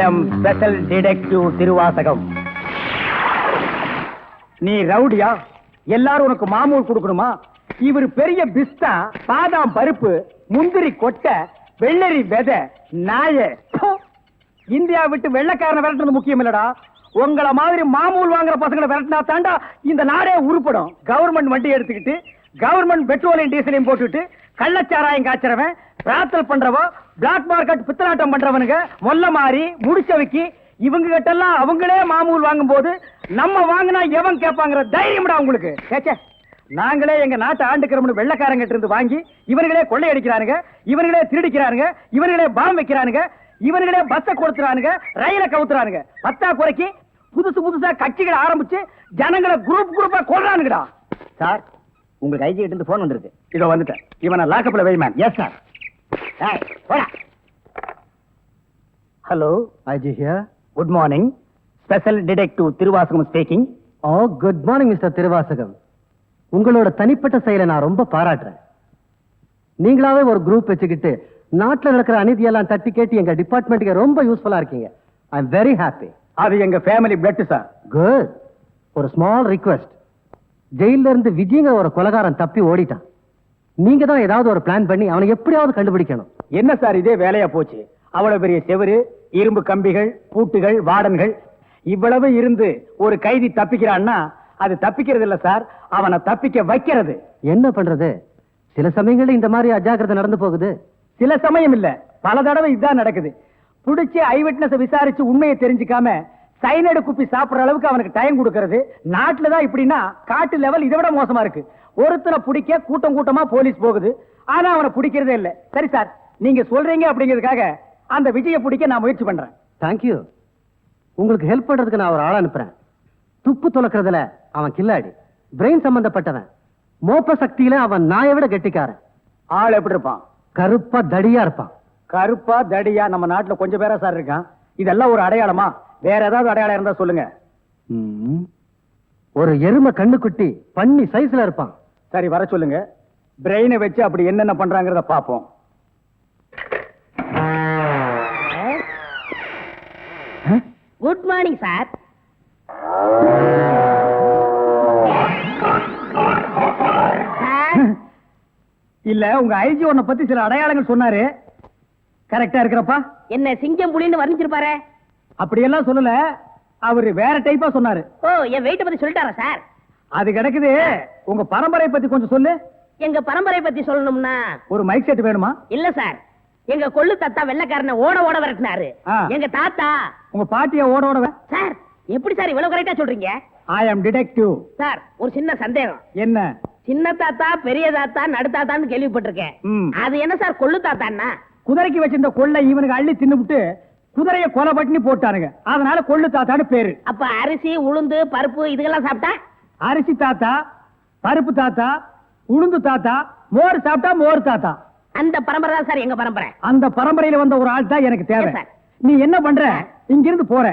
am special detective Thiruvasagam. நீ ரவுடியா? எல்லாரும் உனக்கு மாமூல் கொடுக்கணுமா? இவர் பெரிய பிஸ்தா, பாதாம் பருப்பு, முந்திரி கொட்டை, வெள்ளரி விதை, நாய. இந்தியா விட்டு வெள்ளைக்காரனை விரட்டுறது முக்கியம் இல்லடா. உங்களை மாதிரி மாமூல் வாங்குற பசங்களை விரட்டினா தாண்டா இந்த நாடே உருப்படும். கவர்மெண்ட் வண்டி எடுத்துக்கிட்டு கவர்மெண்ட் பெட்ரோலையும் டீசலையும் போட்டுட்டு கள்ளச்சாராயம் காய்ச்சறவன், பிரார்த்தல் பண்றவோ, பிளாக் மார்க்கெட் பித்தலாட்டம் பண்றவனுங்க, மொல்ல மாறி முடிச்சவைக்கு இவங்க கிட்ட எல்லாம் அவங்களே மாமூல் வாங்கும் போது நம்ம வாங்கினா எவன் கேட்பாங்கிற தைரியம்டா உங்களுக்கு. கேச்சே, நாங்களே எங்க நாட்டை ஆண்டுக்கிறோம்னு வெள்ளைக்காரங்கிட்ட இருந்து வாங்கி இவனுங்களே கொள்ளையடிக்கிறானுங்க, இவனுங்களே திருடிக்கிறானுங்க, இவனுங்களே பாம் வைக்கிறானுங்க, இவனுங்களே பஸ்ஸை கொடுத்துறானுங்க, ரயில கவுத்துறானுங்க. பத்தா குறைக்கு புதுசா கட்சிகளை ஆரம்பிச்சு ஜனங்களை குரூப்பா கொள்றானுங்கடா. சார், உங்களுக்கு ஐஜி கிட்ட இருந்து போன் வந்திருக்கு. இதோ வந்துட்டேன். இவனை லாக்கப்ல வை man. Yes sir. Hello, IG here. Good morning. Special detective Thiruvasagam speaking. Oh, good morning mister Thiruvasagam. உங்களோட தனிப்பட்ட செயலை நான் ரொம்ப பாராட்டுறேன். நீங்களாவே ஒரு குரூப் வச்சுக்கிட்டு நாட்டில் நடக்கிற அநீதியெல்லாம் தட்டி கேட்டு எங்க டிபார்ட்மெண்ட்டுக்கு ரொம்ப யூஸ்ஃபுல்லா இருக்கீங்க. I am very happy. அது எங்க ஃபேமிலி பிளட் சார். குட். ஒரு ஸ்மால் ரிக்வெஸ்ட். ஜெயில இருந்து விஜயங்க ஒரு கொலைகாரன் தப்பி ஓடிட்டான். நீங்க தான் ஏதாவது ஒரு பிளான் பண்ணி அவனை எப்படியாவது கண்டுபிடிக்கணும். என்ன சார் இதே வேலையா போச்சு? அவ்வளவு பெரிய செவரு, இரும்பு கம்பிகள், பூட்டுகள், வார்டன்கள் இவ்வளவு இருந்து ஒரு கைதி தப்பிக்கிறான்னா அது தப்பிக்கிறது இல்ல சார், அவனை தப்பிக்க வைக்கிறது. என்ன பண்றது? சில சமயங்கள்ல இந்த மாதிரி அஜாக்கிரதை நடந்து போகுது. சில சமயம் இல்ல, பல தடவை இதுதான் நடக்குது. புடிச்சு ஐ விட்னஸ் விசாரிச்சு உண்மையை தெரிஞ்சுக்காம சைனடு குப்பி சாப்பிடுற அளவுக்கு அவனுக்கு டைம் கொடுக்கறது. நாட்டுல தான் இப்படின்னா காட்டு லெவல் இதை விட மோசமா இருக்கு. ஒருத்தனை பிடிக்க கூட்டமா போலீஸ் போகுது, ஆனா அவனை பிடிக்கிறதே இல்ல. சரி சார், நீங்க சொல்றீங்க அப்படிங்கிறதுக்காக அந்த விஜயை பிடிக்க நான் முயற்சி பண்றேன். தேங்க்யூ. உங்களுக்கு ஹெல்ப் பண்றதுக்கு நான் ஒரு ஆள் அனுப்புறேன். துப்பு துலக்கிறதுல அவன் கில்லாடி, பிரெயின் சம்பந்தப்பட்டவன். மோப்ப சக்தியில அவன் நாயை விட கெட்டிக்காரன். ஆள் எப்படி இருப்பான்? கருப்பா தடியா இருப்பான். கருப்பா தடியா நம்ம நாட்டுல கொஞ்சம் பேரா சார் இருக்கான். இதெல்லாம் ஒரு அடையாளமா? வேற ஏதாவது அடையாளம் இருந்தா சொல்லுங்க. ஒரு எருமை கண்ணுக்குட்டி பண்ணி சைஸ்ல இருப்பான். சரி, வர சொல்லுங்க. பிரெயினை வச்சு அப்படி என்னென்ன பண்றாங்கிறத பாப்போம். Good morning sir. இல்ல, உங்க ஐஜி உன்னை பத்தி சில அடையாளங்கள் சொன்னாரு. கரெக்டா இருக்கிறப்பா? என்ன சிங்கம் புலின்னு வர்ணிச்சிருப்பாரு? அப்படியெல்லாம் சொல்லல, அவரு வேற டைப்பா சொன்னாரு. ஓ, என் வெயிட்ட பத்தி சொல்லிட்டாரா சார்? அது கிடக்குது. உங்க பரம்பரை பத்தி கொஞ்சம் சொல்லு. எங்க பரம்பரை பத்தி சொல்லணும்னா ஒரு மைக் செட் வேணுமா? இல்ல சார், எங்க கொள்ளு தாத்தா வெள்ளைக்காரனை ஓட விரட்டினாரு. எங்க தாத்தா. உங்க பாட்டிய ஓட சார், எப்படி சார் இவ்வளவு கரெக்டா சொல்றீங்க? ஐ அம் டிடெக்டிவ். சார், ஒரு சின்ன சந்தேகம். என்ன? சின்ன தாத்தா, பெரிய தாத்தா, நடு தாத்தான்னு கேள்விப்பட்டிருக்கேன். அது என்ன சார் கொள்ளு தாத்தான்னா? குதிரைக்கு வச்சிருந்த கொள்ளை இவனுக்கு அள்ளி தின்னுபிட்டு குதிரைய கொலை பட்டினி போட்டானுங்க, அதனால கொள்ளு தாத்தான்னு பேரு. அப்ப அரிசி, உளுந்து, பருப்பு இதுக்கெல்லாம் சாப்பிட்டா? அரிசி தாத்தா, பருப்பு தாத்தா, உளுந்து தாத்தா, மோர் சாப்பிட்டா மோர் தாத்தா. அந்த பரம்பரை தான் சார் எங்க பரம்பரை. அந்த பரம்பரையில வந்த ஒரு ஆள் தான் எனக்கு தேவை. நீ என்ன பண்ற? இங்கிருந்து போற,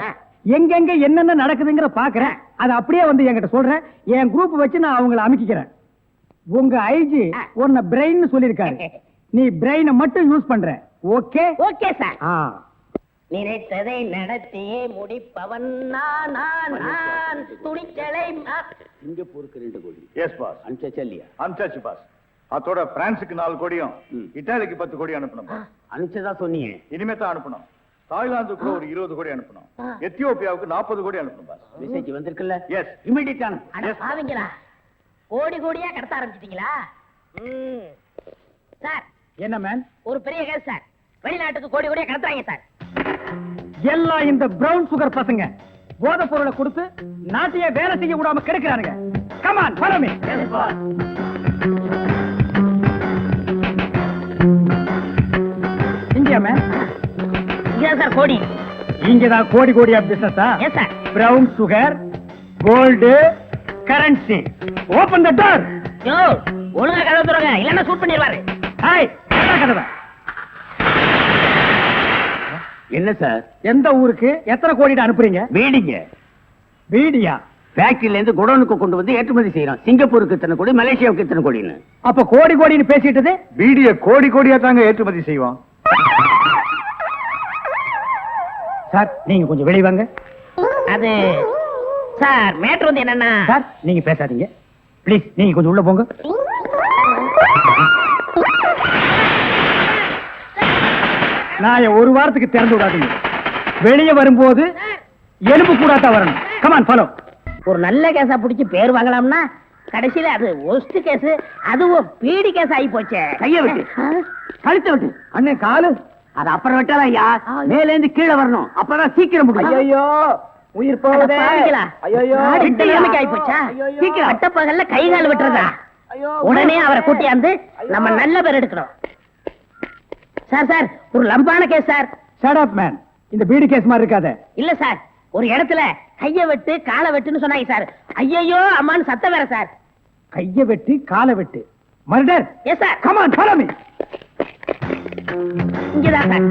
எங்கெங்க என்னென்ன நடக்குதுங்கிற பாக்குறேன். அது அப்படியே வந்து என்கிட்ட சொல்றேன். என் குரூப் வச்சு நான் அவங்களை அமைக்கிறேன். உங்க ஐஜி உன்னை பிரெயின் சொல்லிருக்காரு. நீ பிரெயினை மட்டும் யூஸ் பண்ற. ஓகே? Okay sir. நினைத்ததை நடத்தியே முடிப்பவன் நான் துணிச்சலை. சிங்கப்பூருக்கு 2 கோடி. S boss. அனுப்பிச்சா இல்லையா? அனுப்பிச்சாச்சு பாஸ். அதோட பிரான்ஸுக்கு 4 கோடியும் இட்டாலிக்கு 10 கோடி அனுப்பணும். அனுப்பிச்சதா சொன்னீங்க? இனிமே தான் அனுப்பணும். தாய்லாந்துக்கு கூட ஒரு 20 கோடி அனுப்பணும். எத்தியோப்பியாவுக்கு 40 கோடி அனுப்பணும் பாஸ். மெசேஜ் வந்திருக்குல்ல? எஸ். இமிடியேட்டா பாவீங்களா? கோடி கோடியா கடத்த ஆரம்பிச்சிட்டீங்களா? சார், என்ன மேன்? ஒரு பெரிய கேஸ் சார். வெளிநாட்டுக்கு கோடி கோடியா கடத்துறாங்க சார். எல்லாம் இந்த பிரவுன் சுகர் பசங்க போதை பொருளை கொடுத்து நாட்டையே வேலை செய்ய விடாம கெடுக்கிறானுங்க. Come on, follow me. India man. இங்க சார் கோடி. இங்கதான் கோடி கோடியா பிசினஸா? Yes sir. Brown sugar, gold, currency. Open the door. Yo, ஒழுங்கா கதவை திறங்க, இல்லன்னா ஷூட் பண்ணிடுவாரு. ஹாய், கதவை. என்ன சார்? எந்த ஊருக்கு எத்தனை கோடி அனுப்புறீங்க? வீடிங்க. வீடியா? ஃபேக்டரியில இருந்து குடோனுக்கு கொண்டு வந்து ஏற்றுமதி செய்யறோம். சிங்கப்பூருக்கு இத்தனை கோடி, மலேசியாவுக்கு இத்தனை கோடின்னு. அப்ப கோடி கோடின்னு பேசிட்டது? வீடிய கோடி கோடியா தாங்க ஏற்றுமதி செய்வோம். சார் நீங்க கொஞ்சம் வெளிய வாங்க. அது சார் மேட்ரு வந்து என்னன்னா சார் நீங்க பேசாதீங்க ப்ளீஸ், நீங்க கொஞ்சம் உள்ள போங்க. நான் ஒரு வாரத்துக்கு திறந்து விடாதீங்க. வெளியே வரும்போது எலும்பு கூடாதான் வரணும். Come on follow. ஒரு நல்ல கேஸா புடிச்சு பேர் வாங்கலாம்னா கடைசியில அது ஒஸ்ட் கேஸ், அதுவும் பீடி கேஸ் ஆகி போச்சே. கைய விட்டு கழுத்தை விட்டு அண்ணே காலு. அது அப்புறம் விட்டாதான் ஐயா, மேல இருந்து கீழே வரணும், அப்பதான் சீக்கிரம் முடியும். ஐயோ உயிர் அட பாவிகளா. நாடு இந்த நிலைமைக்கு ஆகி போச்சா? சீக்கிரம். அட்டப்பகல்ல கை கால் விட்டுறதா? உடனே அவரை கூட்டியாந்து நம்ம நல்ல பேர் எடுக்கணும். சார் சார் ஒரு லம்பான case sir. Shut up man. இந்த பீடி கேஸ் மாதிரி இருக்காத. இல்ல சார், ஒரு இடத்துல கைய வெட்டு காலை வெட்டுன்னு சொன்னாங்க சார். ஐயோ அம்மான்னு சத்தம் வேற சார். கைய வெட்டி காலை வெட்டு murder. Yes sir. Come on follow me. இங்கதான் சார்.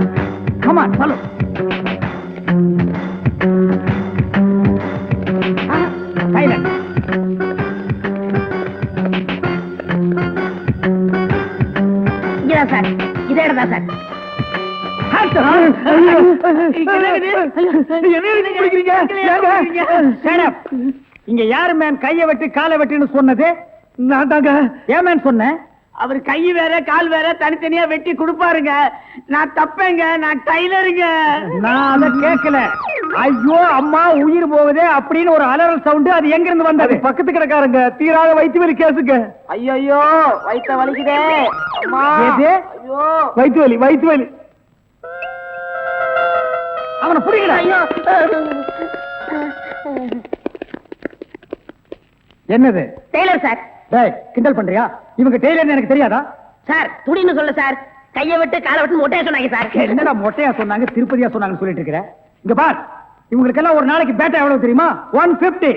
Come on follow. சைலண்ட். இங்கதான் சார். இதே இடம் தான் சார். இங்க யாரு மேன் கைய வெட்டு காலை வெட்டுன்னு சொன்னது? நான் தாங்க. ஏன் மேன் சொன்னேன்? அவர் கை வேற கால் வேற தனித்தனியா வெட்டி கொடுப்பாருங்க. நான் தப்பேங்க, நான் டைலருங்க. நான் அத கேட்கல. ஐயோ அம்மா உயிர் போகுதே அப்படின்னு ஒரு அலறல் சவுண்ட். அது எங்க இருந்து வந்தது? பக்கத்து கிடக்காரங்க தீராத வயிற்று வலி கேசுங்க. ஐயோ வயித்த வலிக்குதே அம்மா. எது? ஐயோ வயிற்று வலி வயிற்று வலி. அவனை புடிக்கல. ஐயோ என்னது? Tailor sir. டேய் கிண்டல் பண்றியா? இவங்க டெய்லர்னு எனக்கு தெரியாதா? சார் துடின்னு சொல்ல சார். கைய வெட்டு காலை வெட்டு மொட்டையா சொன்னாங்க சார். என்னடா மொட்டையா சொன்னாங்க திருப்பதியா சொன்னாங்கன்னு சொல்லிட்டு இருக்கிற? இங்க பார், இவங்களுக்கெல்லாம் ஒரு நாளைக்கு பேட்டா எவ்வளவு தெரியுமா? 150.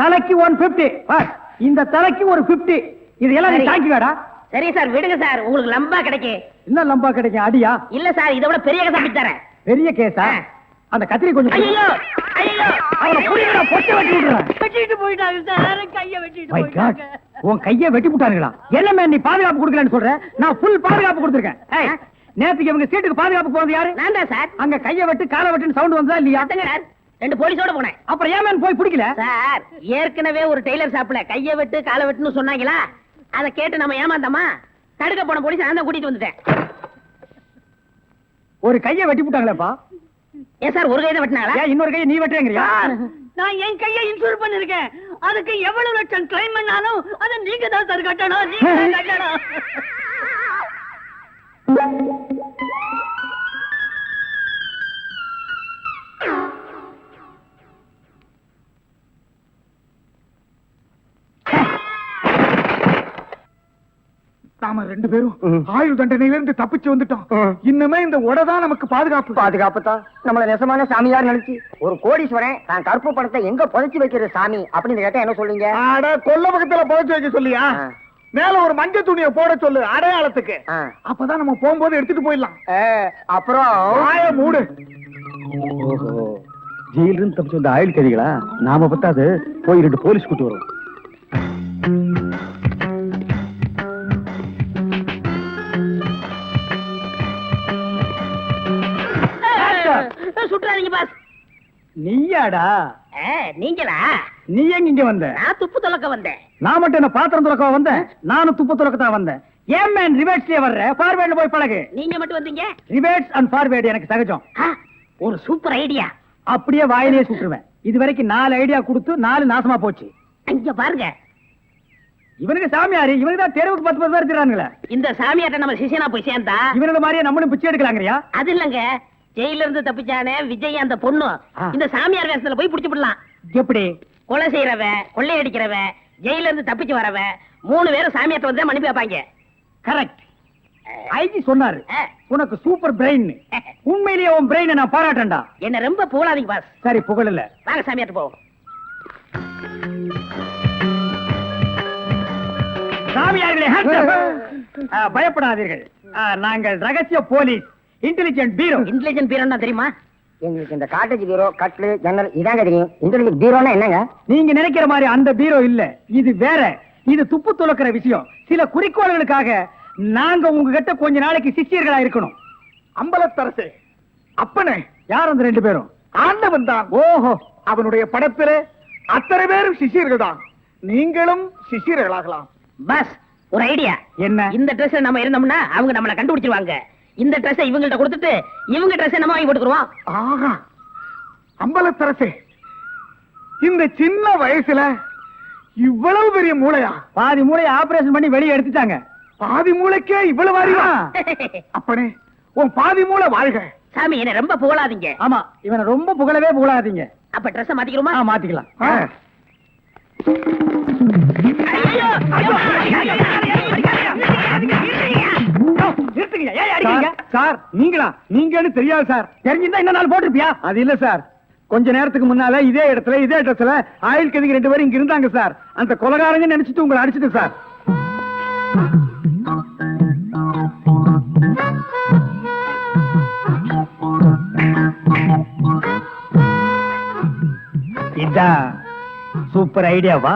தலைக்கு 150. பார், இந்த தலைக்கு ஒரு 50. இது எல்லாம் நீ சரி. தாங்கிவாடா. சரி சார் விடுங்க சார், உங்களுக்கு லம்பா கிடைக்கும். என்ன லம்பா கிடைக்கும்? அடியா? இல்ல சார், இதை விட பெரிய கதை தரேன். பெரிய கேஸா? அந்த கத்திரி கொஞ்சம் கொடு. ஐயோ ஐயோ அவனை புடிங்கடா, பொட்டை வெட்டி விடுறேன். வெட்டிட்டு போயிட்டாங்க சார். கைய வெட்டிட்டு My God, போயிட்டாங்க. உன் கையை வெட்டி விட்டானுங்களா? என்ன மேன் நீ பாதுகாப்பு கொடுக்கலன்னு சொல்ற? நான் ஃபுல் பாதுகாப்பு கொடுத்திருக்கேன். ஏய், நேத்துக்கு இவங்க சீட்டுக்கு பாதுகாப்பு போனது யாரு? நான் தான் சார். அங்க கையை வெட்டு காலை வெட்டுன்னு சவுண்ட் வந்ததா இல்லையா? அத்தங்க சார், 2 போலீஸோட போனேன். அப்புறம் ஏன் மேன் போய் பிடிக்கல? சார் ஏற்கனவே ஒரு டெய்லர் ஷாப்ல கைய வெட்டு காலை வெட்டுன்னு சொன்னாங்களா, அதை கேட்டு நம்ம ஏமாந்தோமா? தடுக்க போன போலீஸ் நான் தான் கூட்டிட்டு வந்துட்டேன். ஒரு கையை வெட்டி விட்டாங்களேப்பா. ஏன் சார் ஒரு கையை வெட்டினாங்களா? ஏன் இன்னொரு கையை நீ வெட்டுறீங்கறியா? நான் என் கையை இன்சூர் பண்ணிருக்கேன். அதுக்கு எவ்வளவு லட்சம் கிளைம் பண்ணாலும் அதை நீங்க தான் சார் கட்டணும். நீங்க தான் கட்டணும். நாம 2 பேரும் ஆயுள் தண்டனையில இருந்து தப்பிச்சு வந்துட்டோம். இன்னுமே இந்த உடதான் நமக்கு பாதுகாப்பு. பாதுகாப்பு தான். நம்மள நெசமான சாமியார் நினைச்சு ஒரு கோடீஸ்வரன் தான் கருப்பு பணத்தை எங்க புதைச்சு வைக்கிற சாமி அப்படின்னு கேட்டா என்ன சொல்லுங்க? அட கொல்ல பக்கத்துல புதைச்சு வைக்க சொல்லியா? மேல ஒரு மஞ்சள் துணியை போட சொல்லு அடையாளத்துக்கு. அப்பதான் நம்ம போகும்போது எடுத்துட்டு போயிடலாம். அப்புறம் ஆய மூடு. ஓஹோ, ஜெயில இருந்து தப்பிச்சு வந்த ஆயுள் கைதிகளா? நாம பத்தாது போய் 2 போலீஸ் கூட்டு வரும். சுற்றாதீங்க பாஸ். நீயாடா? நீங்களா? நீ எங்க இங்க வந்த? நான் துப்பு துலக்க வந்தேன். நான் மட்டும் என்ன பாத்திரம் துறக்க வந்தேன்? நானும் துப்பு துறக்கத்தான் வந்தேன். ஏன் மேன் ரிவர்ஸ்லயே வர்ற? ஃபார்வேர்ட்ல போய் பழகு. நீங்க மட்டும் வந்தீங்க? ரிவர்ஸ் அண்ட் ஃபார்வேர்ட் எனக்கு சகஜம். ஒரு சூப்பர் ஐடியா. அப்படியே வாயிலே சுட்டுருவேன். இதுவரைக்கும் 4 ஐடியா கொடுத்து 4 நாசமா போச்சு. இங்க பாருங்க, இவனுக்கு சாமியாரு, இவனுக்கு தான் தெருவுக்கு 10 பேர் இருக்கிறானுங்களே. இந்த சாமியார்ட்ட நம்ம சிஷியனா போய் சேர்ந்தா இவனுக்கு மாதிரியே நம்மளும் பிச்சை எடுக்கலாங்கறியா? அது இல்லங்க, ஜெயில இருந்து தப்பிச்சானே விஜய் அந்த பொண்ணு, இந்த சாமியார் வேஷத்துல போய் புடிச்சு விடலாம். எப்படி? கொலை செய்யறவன், கொள்ளையடிக்கிறவன், ஜெயில இருந்து தப்பிச்சு வரவன் 3 பேரும் சாமியார்ட்ட வந்து அனுப்பி வைப்பாங்க. கரெக்ட். ஐஜி சொன்னாரு உனக்கு சூப்பர் பிரெயின். உண்மையிலேயே உன் பிரெயினை நான் பாராட்டேன்டா. என்ன ரொம்ப புகழாதீங்க பாஸ். சரி புகழல. வாங்க சாமியார்ட்ட போவோம். சாமியார்களே பயப்படாதீர்கள். நாங்கள் ரகசிய போலீஸ், இன்டெலிஜென்ட் பீரோ. இன்டெலிஜென்ட் பீரோன்னா தெரியுமா? எங்களுக்கு இந்த காட்டேஜ் பீரோ, கட்லு, ஜன்னல் இதாங்க தெரியும். இன்டெலிஜென்ட் பீரோனா என்னங்க? நீங்க நினைக்கிற மாதிரி அந்த பீரோ இல்ல, இது வேற. இது துப்பு துலக்கிற விஷயம். சில குறிக்கோள்களுக்காக நாங்க உங்ககிட்ட கொஞ்ச நாளைக்கு சிஷ்யர்களா இருக்கணும். அம்பலத்தரசு அப்பனே யார் அந்த 2 பேரும்? ஆண்டவன் தான். ஓஹோ, அவனுடைய படத்திலே அத்தனை பேரும் சிஷியர்கள் தான். நீங்களும் சிஷியர்களாகலாம். பஸ் ஒரு ஐடியா. என்ன? இந்த ட்ரெஸ் நம்ம இருந்தோம்னா அவங்க நம்மள கண்டுபிடிச்சிருவாங்க. இந்த ட்ரெஸ் இவங்கள்ட்ட கொடுத்துட்டு இவங்க ட்ரெஸ் நம்ம வாங்கி போட்டுக்குறோம். ஆஹா, அம்பலத்தரசே, இந்த சின்ன வயசுல இவ்வளவு பெரிய மூளையா? பாதி மூளையை ஆபரேஷன் பண்ணி வெளியே எடுத்துட்டாங்க. பாதி மூளைக்கே இவ்வளவு அறிவா? அப்பனே, உன் பாதி மூளை வாழ்க. சாமி என்ன ரொம்ப புகழாதீங்க. ஆமா, இவனை ரொம்ப புகழவே புகழாதீங்க. அப்ப ட்ரெஸ் மாத்திக்கிறோமா? மாத்திக்கலாம். சார், நீங்களா? நீங்கன்னு தெரியாது சார். தெரிஞ்சிருந்தா என்ன நாள் போட்டிருப்பியா? அது இல்ல சார், கொஞ்ச நேரத்துக்கு முன்னால இதே இடத்துல இதே இடத்துல ஆயில் கதிக்கு 2 பேரும் இங்க இருந்தாங்க சார். அந்த கொலகாரங்க நினைச்சிட்டு உங்களை அடிச்சிட்டு சார். இதான் சூப்பர் ஐடியாவா?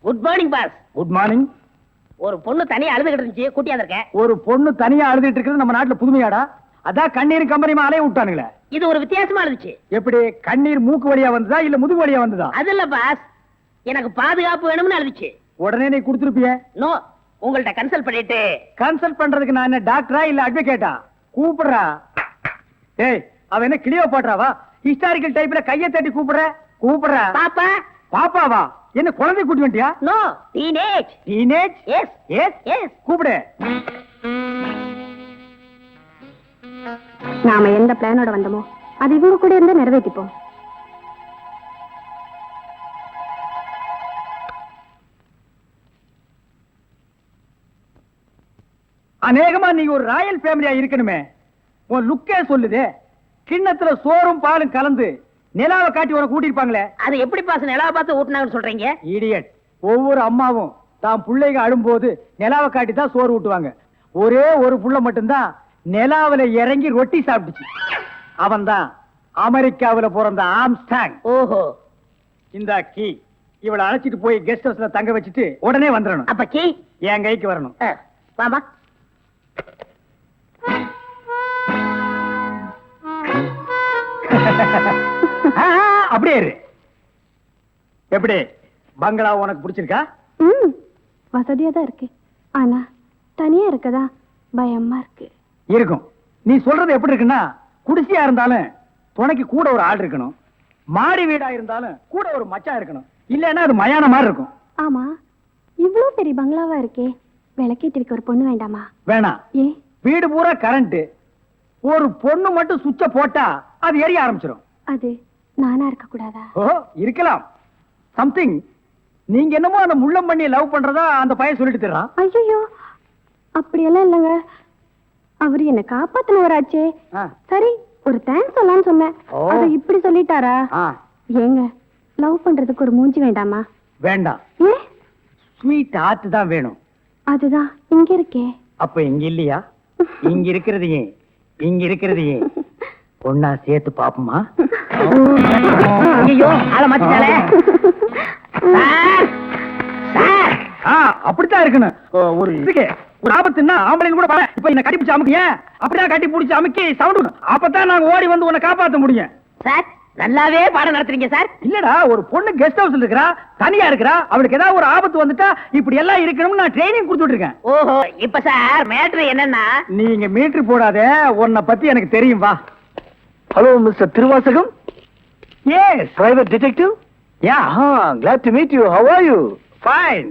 Good morning boss. Good morning. ஒரு பொண்ணு தனியா அழுதுகிட்டு இருந்துச்சு, கூட்டியா இருக்கேன். ஒரு பொண்ணு தனியா அழுதுட்டு இருக்கிறது நம்ம நாட்டுல புதுமையாடா? அதான் கண்ணீர் கம்பெனி அலைய விட்டானுங்களே. இது ஒரு வித்தியாசமா இருந்துச்சு. எப்படி? கண்ணீர் மூக்கு வழியா வந்ததா இல்ல முதுகு வழியா வந்ததா? அது இல்ல பாஸ், எனக்கு பாதுகாப்பு வேணும்னு அழுதுச்சு. உடனே நீ கொடுத்துருப்பிய? நோ, உங்கள்ட்ட கன்சல்ட் பண்ணிட்டு. கன்சல்ட் பண்றதுக்கு நான் என்ன டாக்டரா இல்ல அட்வொகேட்டா? கூப்பிடுறா. ஏய், அவ என்ன கிளியோபாட்ராவா? ஹிஸ்டாரிக்கல் டைப்ல கையை தட்டி கூப்பிடுற? கூப்பிடுறா. பாப்பா. பாப்பாவா? என்ன குழந்தை கூட்டி வந்துட்டியா? No, teenage. Teenage? Yes yes yes. கூப்பிடு. நாம எந்த பிளானோட வந்தோமோ அது இவங்க கூட இருந்து நிறைவேற்றிப்போம். அநேகமா நீங்க ஒரு ராயல் ஃபேமிலியா இருக்கணுமே. உன் லுக்கே சொல்லுதே. கிண்ணத்துல சோறும் பாலும் கலந்து நிலாவை காட்டி உனக்கு கூட்டிருப்பாங்களே. அது எப்படி பாஸ் நிலாவை பார்த்து ஊட்டினாங்கன்னு சொல்றீங்க? இடியட். ஒவ்வொரு அம்மாவும் தான் பிள்ளைங்க அழும்போது நிலாவை காட்டி தான் சோறு ஊட்டுவாங்க. ஒரே ஒரு புள்ள மட்டும்தான் நிலாவில இறங்கி ரொட்டி சாப்பிட்டுச்சு. அவன் தான் அமெரிக்காவில பிறந்த ஆம்ஸ்டாங். ஓஹோ. இந்த கீ இவளை அழைச்சிட்டு போய் கெஸ்ட் ஹவுஸ்ல தங்க வச்சுட்டு உடனே வந்துடணும். அப்ப கீ என் கைக்கு வரணும். வாமா. அப்படியே இரு. எப்படி பங்களா உனக்கு பிடிச்சிருக்கா? வசதியா தான் இருக்கு, ஆனா தனியா இருக்கதா பயமா இருக்கு. இருக்கும். நீ சொல்றது எப்படி இருக்குன்னா, குடிசையா இருந்தாலும் துணைக்கு கூட ஒரு ஆள் இருக்கணும், மாடி வீடா இருந்தாலும் கூட ஒரு மச்சான் இருக்கணும். இல்லன்னா அது மயான மாதிரி இருக்கும். ஆமா, இவ்வளவு பெரிய பங்களாவா இருக்கே, விளக்கேத்தி வைக்க ஒரு பொண்ணு வேண்டாமா? வேணாம். ஏன்? வீடு பூரா கரண்ட், ஒரு பொண்ணு மட்டும் சுவிட்ச போட்டா அது எரிய ஆரம்பிச்சிடும். அது நானா இருக்க கூடாதா? ஓ, இருக்கலாம். சம்திங். நீங்க என்னமோ அந்த முள்ளம் பண்ணி லவ் பண்றதா அந்த பையன் சொல்லிட்டு தர்றான். ஐயோ, அப்படியெல்லாம் இல்லைங்க. அவரு என்ன காப்பாத்தினவராச்சே. சரி, ஒரு தேங்க்ஸ் சொல்லலாம்னு சொன்னேன். அத இப்படி சொல்லிட்டாரா? ஏங்க, லவ் பண்றதுக்கு ஒரு மூஞ்சி வேண்டாமா? வேண்டாம். ஏன்? ஸ்வீட் ஹார்ட் தான் வேணும். அதுதான் இங்க இருக்கே. அப்ப இங்க இல்லையா? இங்க இருக்கிறது ஏன், இங்க இருக்கிறது ஏன் ஒன்னா சேர்த்து பாப்போமா? ஐயோ, ஆள மாத்திட்டாளே. அப்படித்தான் இருக்கணும். ஒரு இதுக்கு ஒரு ஆபத்துன்னா ஆம்பளைன்னு கூட பாரு. இப்ப என்ன கட்டி பிடிச்சு அமுக்கிய, அப்படியே கட்டி பிடிச்சு அமுக்கி சவுண்ட், அப்பதான் நாங்க ஓடி வந்து உன்னை காப்பாத்த முடியும். சார், நல்லாவே பாடம் நடத்துறீங்க சார். இல்லடா, ஒரு பொண்ணு கெஸ்ட் ஹவுஸ்ல இருக்கறா, தனியா இருக்கறா, அவளுக்கு ஏதாவது ஒரு ஆபத்து வந்துட்டா இப்படி எல்லாம் இருக்கணும்னு நான் ட்ரைனிங் கொடுத்துட்டு இருக்கேன். ஓஹோ, இப்ப சார் மேட்ரு என்னன்னா, நீங்க மீட்டர் போடாத, உன்னை பத்தி எனக்கு தெரியும். வா. Hello mister Thiruvasagam. Yes, private detective. Yeah, glad to meet you. How are you? Fine.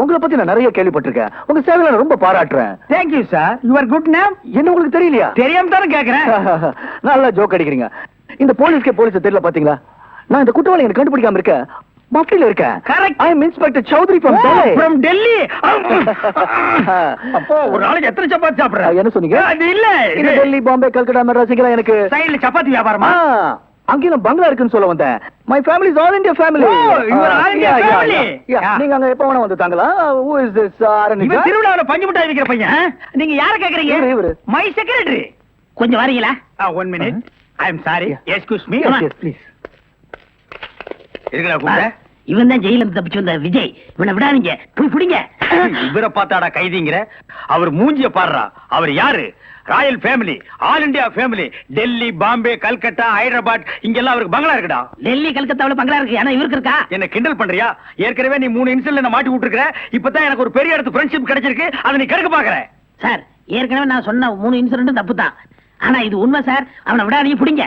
உங்களை பத்தி நான் நிறைய கேள்விப்பட்டிருக்கேன். உங்க சேவையை நான் ரொம்ப பாராட்டுறேன். Thank you sir. Your good name என்ன உங்களுக்கு தெரியலையா? தெரியாம தானே கேக்குறேன். நல்லா ஜோக் அடிக்கிறீங்க. இந்த போலீஸ்க்கே போலீஸ் தெரியல பாத்தீங்களா? நான் இந்த குற்றவாளி எனக்கு கண்டுபிடிக்காம இருக்கேன். மஃப்டில இருக்கேன். Correct. I am inspector Chaudhary from Delhi. From Delhi. அப்போ ஒரு நாளைக்கு எத்தனை சப்பாத்தி சாப்பிடுற? என்ன சொன்னீங்க? அது இல்ல, இது டெல்லி, பாம்பே, கல்கட்டா, மெட்ராஸ் இங்கலாம் எனக்கு சைடுல சப்பாத்தி வியாபாரமா? அங்கே நான் பங்களா இருக்குன்னு சொல்ல வந்தேன். My family is all India family. you are all India family. நீங்க அங்க எப்ப வேணா வந்து தாங்களா? who is this இவன் திருவிழாவுல பஞ்சு மிட்டாய் விக்கிற பையன். நீங்க யார கேக்குறீங்க? இவரு. My secretary. கொஞ்சம் வரீங்களா? 1 minute. I am sorry. Excuse me. Please. இருக்கடா கூப்பிட்ட. இவன் தான் ஜெயில இருந்து தப்பிச்சு வந்த விஜய். இவனை விடாதீங்க, போய் பிடிங்க. இவரை பார்த்தாடா கைதிங்கிற? அவர் மூஞ்சிய பாடுறா. அவர் யாரு? Royal family, all India family. Delhi, Bombay, Calcutta, Hyderabad இங்கெல்லாம் அவருக்கு பங்களா இருக்குடா. டெல்லி கல்கத்தாவுல பங்களா இருக்கு, ஆனா இவருக்கு இருக்கா? என்ன கிண்டல் பண்றியா? ஏற்கனவே நீ 3 இன்சிடென்ட்ல என்ன மாட்டி விட்டுருக்க. இப்பதான் எனக்கு ஒரு பெரிய இடத்து ஃப்ரெண்ட்ஷிப் கிடைச்சிருக்கு. அதை நீ கெடுக்க பாக்குற. சார், ஏற்கனவே நான் சொன்ன 3 இன்சிடென்ட் தப்பு தான். ஆனா இது உண்மை சார். அவனை விடாதீங்க, பிடிங்க.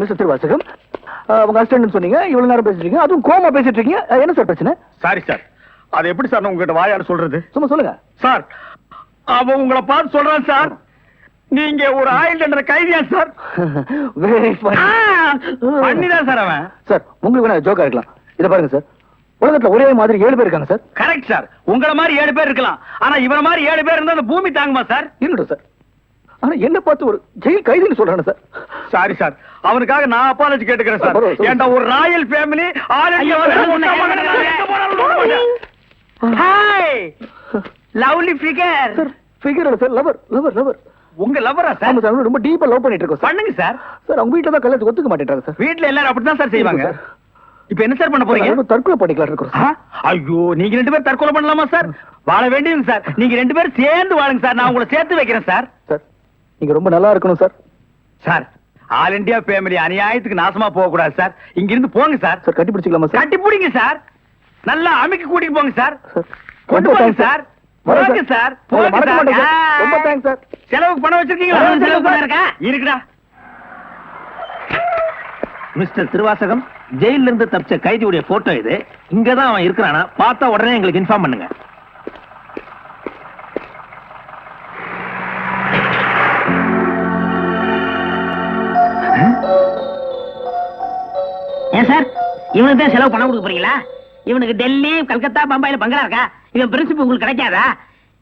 மிஸ்டர் திருவாசகம், உங்க அசிஸ்டன்ட் சொன்னீங்க, இவ்வளவு நேரம் பேசிட்டு இருக்கீங்க, அதுவும் கோமா பேசிட்டு இருக்கீங்க. என்ன சார் பிரச்சனை? Sorry sir. அது எப்படி சார் நான் உங்ககிட்ட வாயால சொல்றது? சும்மா சொல்லுங்க சார், அவன் உங்களை பார்த்து சொல்றான் சார், நீங்க ஒரு ஆயில் என்ற கைதியா சார்? Very funny. பண்ணிதான் சார் அவன். சார், உங்களுக்கு வேணா ஜோக்கா இருக்கலாம். இத பாருங்க சார், உலகத்துல ஒரே மாதிரி 7 பேர் இருக்காங்க சார். Correct sir. உங்கள மாதிரி 7 பேர் இருக்கலாம். ஆனா இவன மாதிரி 7 பேர் இருந்தா அந்த பூமி தாங்குமா சார்? இருக்கட்டும் சார். ஆனா என்ன பார்த்து ஒரு ஜெயில் கைதின்னு சொல்றானே சார். சாரி சார், அவனுக்காக நான் அப்பாலஜி கேட்டுக்கிறேன் சார். ஏன்டா ஒரு Royal family all India. Hi lovely figure. Sir, figure இல்ல சார், லவர் லவர் லவர். உங்க லவ்வரா சார்? ஆமா சார், ரொம்ப டீப்பா லவ் பண்ணிட்டு இருக்கோம் சார். பண்ணுங்க சார். சார், அவங்க வீட்ல தான் கல்யாணத்துக்கு ஒத்துக்க மாட்டேன்றாங்க சார். வீட்ல எல்லாரும் அப்படிதான் சார் செய்வாங்க. சார். இப்போ என்ன சார் பண்ண போறீங்க? நம்ம தற்கொலை பண்ணிக்கலாம் இருக்கோம் சார். ஐயோ, நீங்க 2 பேரும் தற்கொலை பண்ணலாமா சார்? வாழ வேண்டியது சார். நீங்க 2 பேரும் சேர்ந்து வாழுங்க சார். நான் உங்களை சேர்த்து வைக்கிறேன் சார். சார், நீங்க ரொம்ப நல்லா இருக்கணும் sir. Sir, all India family அநியாயத்துக்கு நாசமா போக கூடாது சார். இங்க இருந்து போங்க சார். சார், கட்டி பிடிச்சிக்கலாமா சார்? கட்டி பிடிங்க சார். நல்லா அமைக்க கூட்டிட்டு போங்க சார். சார், கொண்டு ரொம்ப போங்க thanks சார். வரேன் போங்க சார். உங்களை போங்க மறக்க மாட்டேன் சார். சார். ரொம்ப தேங்க்ஸ் சார். செலவுக்கு பணம் வச்சிருக்கீங்களா? செலவு பணம் இருக்கா? இருக்குடா. மிஸ்டர் திருவாசகம், ஜெயில இருந்து தப்பிச்ச கைதியுடைய போட்டோ இது. இங்கதான் அவன் இருக்கிறானா பார்த்தா உடனே எங்களுக்கு இன்ஃபார்ம் பண்ணுங்க. ஏன் சார், இவனுக்கு தான் செலவு பணம் கொடுக்க போறீங்களா? இவனுக்கு டெல்லி, கல்கத்தா, பம்பாயில பங்களா இருக்கா? இவன் பிரின்சிபல் உங்களுக்கு கிடைக்காதா?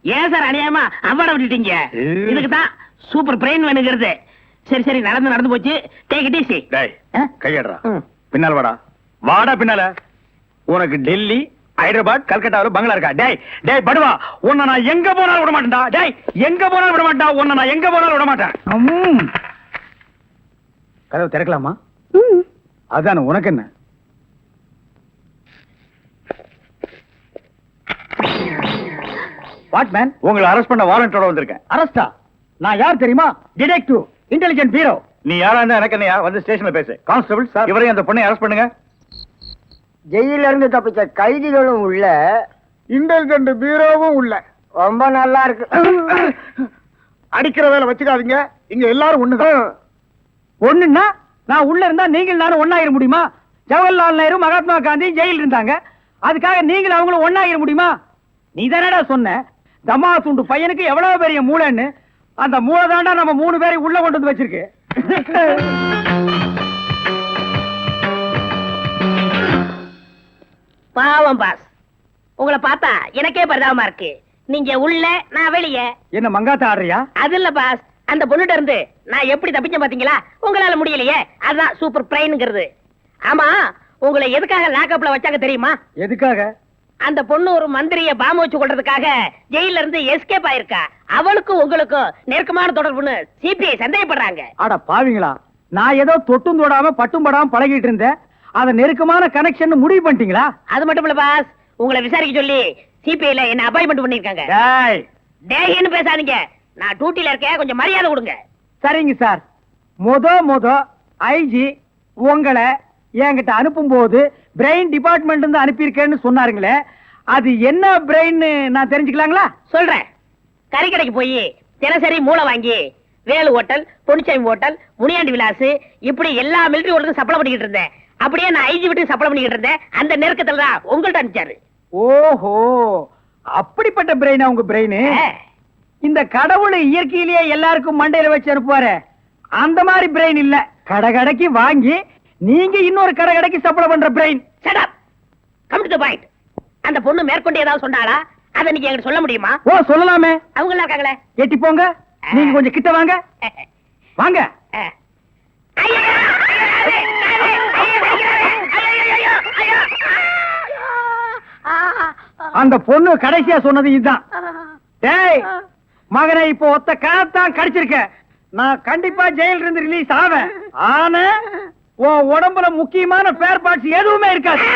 ஏன் சார் அநியாயமா அவார்ட விட்டுட்டீங்க? இதுக்கு தான் சூப்பர் பிரெயின் வேணுங்கிறது. சரி சரி, நடந்து போச்சு. Take it easy. டேய், கையடறா. பின்னால வாடா. வாடா பின்னால. உனக்கு டெல்லி, ஹைதராபாத், கல்கட்டாவுல பங்களா இருக்கா? டேய் டேய் படுவா, உன்னை நான் எங்க போனாலும் விட மாட்டேன்டா. டேய், எங்க போனாலும் விட மாட்டா. உன்னை நான் எங்க போனாலும் விட மாட்டேன். கதவு திறக்கலாமா? அதான, உனக்கு என்ன? What man? உங்களை அரெஸ்ட் பண்ண வாரண்டோட வந்திருக்கேன். அரெஸ்டா? நான் யார் தெரியுமா? Detective, intelligent bureau. நீ யாரா இருந்தா எனக்கு என்னையா? வந்து ஸ்டேஷன்ல பேசு. கான்ஸ்டபிள் சார், இவரையும் அந்த பொண்ணை அரெஸ்ட் பண்ணுங்க. ஜெயில இருந்து தப்பிச்ச கைதிகளும் உள்ள, இன்டெலிஜென்ட் பீரோவும் உள்ள. ரொம்ப நல்லா இருக்கு. அடிக்கிற வேலை வச்சுக்காதீங்க. இங்க எல்லாரும் ஒண்ணுதான். ஒண்ணுன்னா நான் உள்ள இருந்தா நீங்கள் நானும் ஒண்ணாயிர முடியுமா? ஜவஹர்லால் நேரு, மகாத்மா காந்தி ஜெயில இருந்தாங்க. அதுக்காக நீங்களும் அவங்களும் ஒண்ணாயிர முடியுமா? நீ தானடா சொன்ன தமா துண்டு பையனுக்கு எவ்வளவு பெரிய மூளைன்னு. அந்த மூளை தாண்டா நம்ம 3 பேரை உள்ள கொண்டு வந்து வச்சிருக்கு. பாவம் பாஸ், உங்களை பார்த்தா எனக்கே பரிதாபமா இருக்கு. நீங்க உள்ள, நான் வெளியே. என்ன மங்காத்த ஆடுறியா? அது இல்ல பாஸ், அந்த பொண்ணுட்ட இருந்து நான் எப்படி தப்பிச்சேன் பாத்தீங்களா? உங்களால முடியலையே, அதுதான் சூப்பர் பிரெயின்ங்கிறது. ஆமா, உங்களை எதுக்காக லாக்அப்ல வச்சாங்க தெரியுமா? எதுக்காக? அந்த பொண்ணு ஒரு மந்திரிய பாம்பு வச்சு கொள்றதுக்காக ஜெயில இருந்து எஸ்கேப் ஆயிருக்கா. அவளுக்கும் உங்களுக்கும் நெருக்கமான தொடர்புன்னு சிபிஐ சந்தேகப்படுறாங்க. அட பாவிங்களா, நான் ஏதோ தொட்டும் தொடாம பட்டும் படாம பழகிட்டு இருந்தேன். அத நெருக்கமான கனெக்ஷன் முடிவு பண்ணிட்டீங்களா? அது மட்டும் இல்ல பாஸ், உங்களை விசாரிக்க சொல்லி சிபிஐல என்ன அப்பாயின்மெண்ட் பண்ணிருக்காங்க. டேய், டேய்னு பேசாதீங்க, நான் டியூட்டில இருக்கேன், கொஞ்சம் மரியாதை கொடுங்க. சரிங்க சார். மொத ஐஜி உங்களை என்கிட்ட அனுப்பும் போது பிரெயின் டிபார்ட்மெண்ட் இருந்து அனுப்பியிருக்கேன்னு சொன்னாருங்களே, அது என்ன பிரெயின் நான் தெரிஞ்சுக்கலாங்களா? சொல்றேன். கறிக்கடைக்கு போய் தினசரி மூளை வாங்கி வேலு ஹோட்டல், பொன்னிச்சாமி ஹோட்டல், முனியாண்டி விலாஸ் இப்படி எல்லா மிலிட்டரி ஹோட்டலுக்கும் சப்ளை பண்ணிக்கிட்டு இருந்தேன். அப்படியே நான் ஐஜி விட்டு சப்ளை பண்ணிக்கிட்டு இருந்தேன். அந்த நெருக்கத்துல தான் உங்கள்ட்ட அனுப்பிச்சாரு. ஓஹோ, அப்படிப்பட்ட பிரெயினா உங்க பிரெயின்? இந்த கடவுள் இயற்கையிலேயே எல்லாருக்கும் மண்டையில வச்சு அனுப்புவாரு, அந்த மாதிரி பிரெயின் இல்ல. கடைக்கு வாங்கி நீங்க இன்னொரு கடைக்கு சப்ளை பண்ற brain. Shut up, come to the point. அந்த பொண்ணு மேற்கொண்டு ஏதாவது சொன்னாளா? அதை நீங்க என்கிட்ட சொல்ல முடியுமா? ஓ, சொல்லலாமே. அவங்க எல்லாம் இருக்காங்களே. எட்டி போங்க. நீங்க கொஞ்சம் கிட்ட வாங்க. வாங்க. அந்த பொண்ணு கடைசியா சொன்னது இதுதான். டேய் மகனே, இப்போ ஒத்த காலத்தான் கடிச்சிருக்க. நான் கண்டிப்பா ஜெயில இருந்து ரிலீஸ் ஆவேன். ஆனா உன் உடம்புல முக்கியமான பேர் பார்ட்ஸ் எதுவுமே இருக்காது.